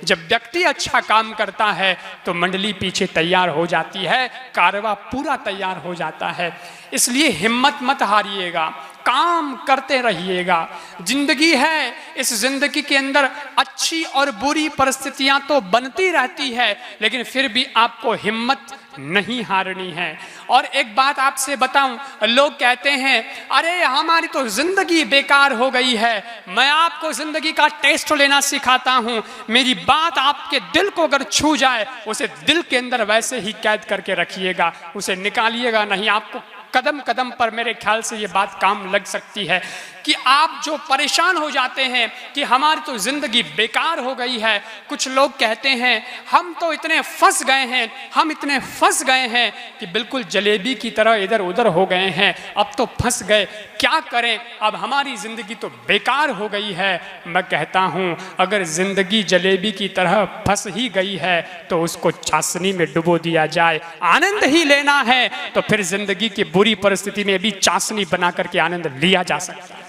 जब व्यक्ति अच्छा काम करता है तो मंडली पीछे तैयार हो जाती है, कारवा पूरा तैयार हो जाता है। इसलिए हिम्मत मत हारिएगा, काम करते रहिएगा। जिंदगी है, इस जिंदगी के अंदर अच्छी और बुरी परिस्थितियां तो बनती रहती है, लेकिन फिर भी आपको हिम्मत नहीं हारनी है। और एक बात आपसे बताऊं, लोग कहते हैं अरे हमारी तो जिंदगी बेकार हो गई है। मैं आपको जिंदगी का टेस्ट लेना सिखाता हूं। मेरी बात आपके दिल को अगर छू जाए, उसे दिल के अंदर वैसे ही कैद करके रखिएगा, उसे निकालिएगा नहीं। आपको कदम कदम पर मेरे ख्याल से ये बात काम लग सकती है कि आप जो परेशान हो जाते हैं कि हमारी तो जिंदगी बेकार हो गई है। कुछ लोग कहते हैं हम तो इतने फंस गए हैं, हम इतने फंस गए हैं कि बिल्कुल जलेबी की तरह इधर उधर हो गए हैं, अब तो फंस गए, क्या करें, अब हमारी जिंदगी तो बेकार हो गई है। मैं कहता हूं अगर जिंदगी जलेबी की तरह फंस ही गई है तो उसको चाशनी में डुबो दिया जाए। आनंद ही लेना है तो फिर जिंदगी की बुरी परिस्थिति में भी चाशनी बना करके आनंद लिया जा सकता है।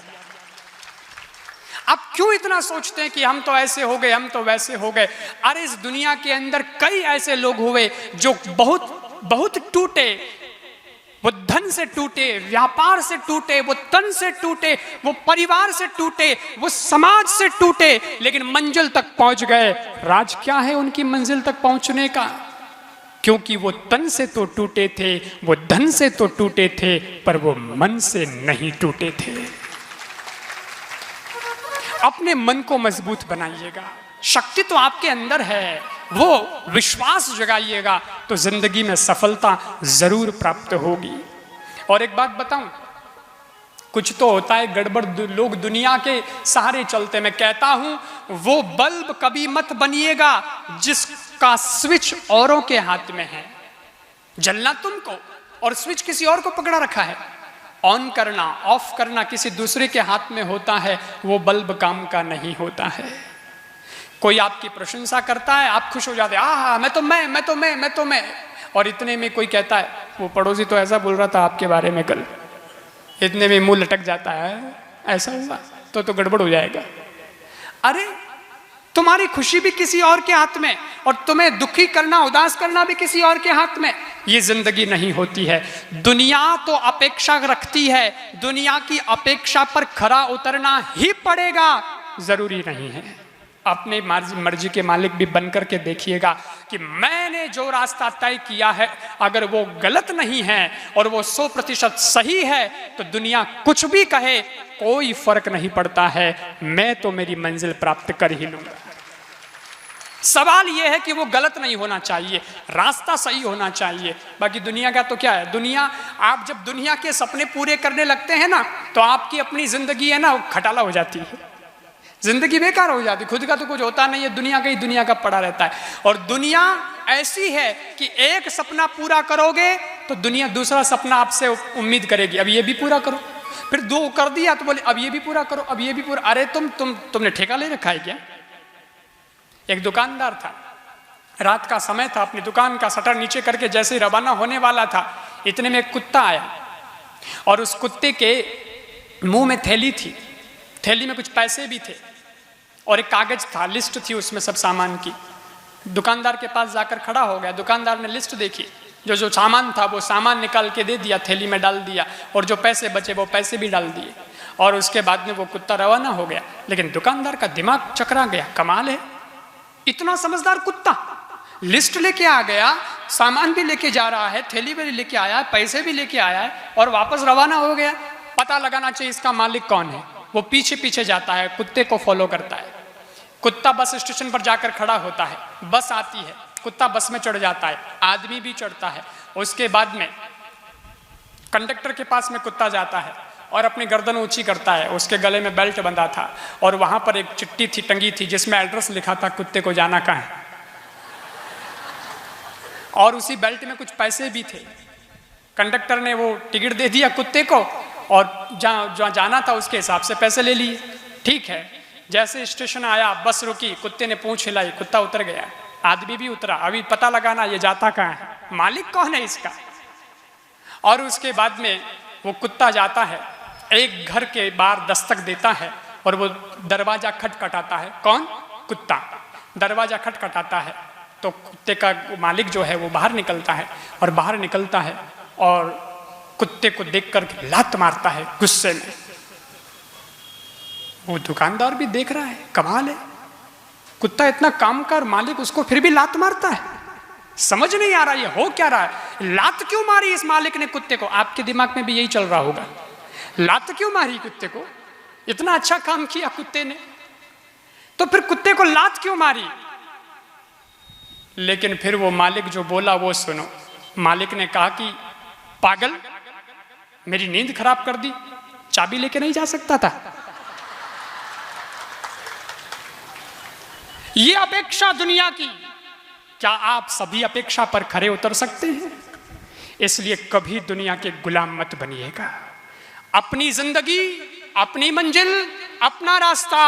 आप क्यों इतना सोचते हैं कि हम तो ऐसे हो गए, हम तो वैसे हो गए? अरे इस दुनिया के अंदर कई ऐसे लोग हुए जो बहुत टूटे। वो धन से टूटे, व्यापार से टूटे, वो तन से टूटे, वो परिवार से टूटे, वो समाज से टूटे, लेकिन मंजिल तक पहुंच गए। राज क्या है उनकी मंजिल तक पहुंचने का? क्योंकि वो तन से तो टूटे थे, वो धन से तो टूटे थे, पर वो मन से नहीं टूटे थे। अपने मन को मजबूत बनाइएगा, शक्ति तो आपके अंदर है, वो विश्वास जगाइएगा तो जिंदगी में सफलता जरूर प्राप्त होगी। और एक बात बताऊं, कुछ तो होता है गड़बड़, लोग दुनिया के सहारे चलते। मैं कहता हूं वो बल्ब कभी मत बनिएगा जिसका स्विच औरों के हाथ में है। जलना तुमको और स्विच किसी और को पकड़ा रखा है। ऑन करना ऑफ करना किसी दूसरे के हाथ में होता है, वो बल्ब काम का नहीं होता है। कोई आपकी प्रशंसा करता है, आप खुश हो जाते हैं, आहा मैं तो मैं, और इतने में कोई कहता है वो पड़ोसी तो ऐसा बोल रहा था आपके बारे में कल, इतने में मुंह लटक जाता है, ऐसा हुआ तो गड़बड़ हो जाएगा। अरे तुम्हारी खुशी भी किसी और के हाथ में, और तुम्हें दुखी करना, उदास करना भी किसी और के हाथ में। ये जिंदगी नहीं होती है। दुनिया तो अपेक्षा रखती है, दुनिया की अपेक्षा पर खरा उतरना ही पड़ेगा, जरूरी नहीं है। अपने मर्जी के मालिक भी बनकर के देखिएगा कि मैंने जो रास्ता तय किया है अगर वो गलत नहीं है और वो 100% सही है तो दुनिया कुछ भी कहे कोई फर्क नहीं पड़ता है, मैं तो मेरी मंजिल प्राप्त कर ही लूंगा। सवाल यह है कि वो गलत नहीं होना चाहिए, रास्ता सही होना चाहिए। बाकी दुनिया का तो क्या है, दुनिया, आप जब दुनिया के सपने पूरे करने लगते हैं ना तो आपकी अपनी जिंदगी है ना वो खटाला हो जाती है, जिंदगी बेकार हो जाती है। खुद का तो कुछ होता नहीं है, दुनिया का ही दुनिया का पड़ा रहता है। और दुनिया ऐसी है कि एक सपना पूरा करोगे तो दुनिया दूसरा सपना आपसे उम्मीद करेगी, अब ये भी पूरा करो, फिर 2 कर दिया तो बोले अब ये भी पूरा करो, अब ये भी पूरा। अरे तुमने ठेका ले रखा है क्या? एक दुकानदार था, रात का समय था, अपनी दुकान का शटर नीचे करके जैसे ही रवाना होने वाला था, इतने में एक कुत्ता आया और उस कुत्ते के मुंह में थैली थी, थैली में कुछ पैसे भी थे और एक कागज था, लिस्ट थी उसमें सब सामान की। दुकानदार के पास जाकर खड़ा हो गया, दुकानदार ने लिस्ट देखी, जो सामान था वो सामान निकाल के दे दिया, थैली में डाल दिया, और जो पैसे बचे वो पैसे भी डाल दिए, और उसके बाद में वो कुत्ता रवाना हो गया। लेकिन दुकानदार का दिमाग चकरा गया, कमाल है, इतना समझदार कुत्ता, लिस्ट लेके आ गया, सामान भी लेके जा रहा है, थैली भी लेके आया है, पैसे भी लेके आया है और वापस रवाना हो गया। पता लगाना चाहिए इसका मालिक कौन है। वो पीछे पीछे जाता है, कुत्ते को फॉलो करता है। कुत्ता बस स्टेशन पर जाकर खड़ा होता है, बस आती है, कुत्ता बस में चढ़ जाता है, आदमी भी चढ़ता है। उसके बाद में कंडक्टर के पास में कुत्ता जाता है और अपनी गर्दन ऊंची करता है, उसके गले में बेल्ट बंधा था और वहां पर एक चिट्ठी थी टंगी थी जिसमें एड्रेस लिखा था कुत्ते को जाना कहाँ है, और उसी बेल्ट में कुछ पैसे भी थे। कंडक्टर ने वो टिकट दे दिया कुत्ते को और जहाँ जाना था उसके हिसाब से पैसे ले लिए। ठीक है, जैसे स्टेशन आया, बस रुकी, कुत्ते ने पूंछ हिलाई, कुत्ता उतर गया, आदमी भी उतरा। अभी पता लगाना ये जाता कहाँ है, मालिक कौन है इसका। और उसके बाद में वो कुत्ता जाता है, एक घर के बाहर दस्तक देता है और वो दरवाजा खटखटाता है। कौन? कुत्ता। दरवाजा खटखटाता है तो कुत्ते का मालिक जो है वो बाहर निकलता है, और बाहर निकलता है और कुत्ते को देख कर लात मारता है गुस्से में। वो दुकानदार भी देख रहा है, कमाल है, कुत्ता इतना काम कर, मालिक उसको फिर भी लात मारता है। समझ नहीं आ रहा ये हो क्या रहा है, लात क्यों मारी इस मालिक ने कुत्ते को? आपके दिमाग में भी यही चल रहा होगा, लात क्यों मारी कुत्ते को? इतना अच्छा काम किया कुत्ते ने, तो फिर कुत्ते को लात क्यों मारी? लेकिन फिर वो मालिक जो बोला वो सुनो। मालिक ने कहा कि पागल, मेरी नींद खराब कर दी, चाबी लेके नहीं जा सकता था? ये अपेक्षा दुनिया की, क्या आप सभी अपेक्षा पर खरे उतर सकते हैं? इसलिए कभी दुनिया के गुलाम मत बनिएगा। अपनी जिंदगी, अपनी मंजिल, अपना रास्ता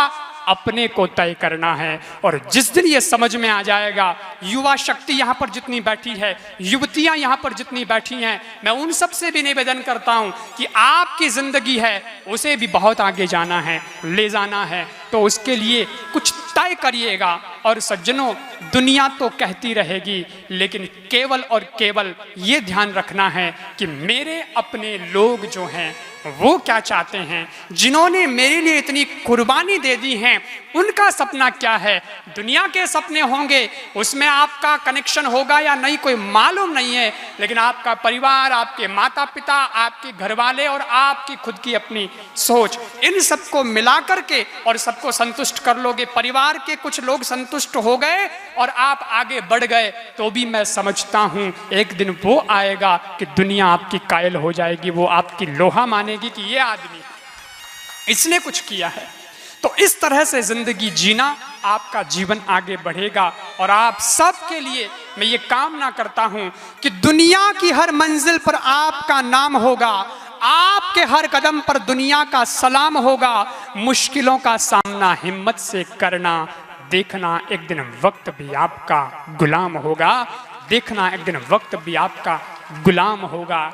अपने को तय करना है। और जिस दिन ये समझ में आ जाएगा, युवा शक्ति यहाँ पर जितनी बैठी है, युवतियाँ यहाँ पर जितनी बैठी हैं, मैं उन सब से भी निवेदन करता हूँ कि आपकी जिंदगी है उसे भी बहुत आगे जाना है, ले जाना है, तो उसके लिए कुछ तय करिएगा। और सज्जनों, दुनिया तो कहती रहेगी, लेकिन केवल और केवल ये ध्यान रखना है कि मेरे अपने लोग जो हैं वो क्या चाहते हैं, जिन्होंने मेरे लिए इतनी कुर्बानी दे दी है, उनका सपना क्या है। दुनिया के सपने होंगे, उसमें आपका कनेक्शन होगा या नहीं कोई मालूम नहीं है, लेकिन आपका परिवार, आपके माता पिता, आपके घर वाले और आपकी खुद की अपनी सोच, इन सबको मिला करके और सबको संतुष्ट कर लोगे। परिवार के कुछ लोग संतुष्ट हो गए और आप आगे बढ़ गए, तो भी मैं समझता हूं एक दिन वो आएगा कि दुनिया आपकी कायल हो जाएगी, वो आपकी लोहा मानेगी कि ये आदमी इसने कुछ किया है। तो इस तरह से जिंदगी जीना, आपका जीवन आगे बढ़ेगा। और आप सबके लिए मैं ये कामना करता हूं कि दुनिया की हर मंजिल पर आपका नाम होगा, आपके हर कदम पर दुनिया का सलाम होगा। मुश्किलों का सामना हिम्मत से करना, देखना एक दिन वक्त भी आपका गुलाम होगा, देखना एक दिन वक्त भी आपका गुलाम होगा।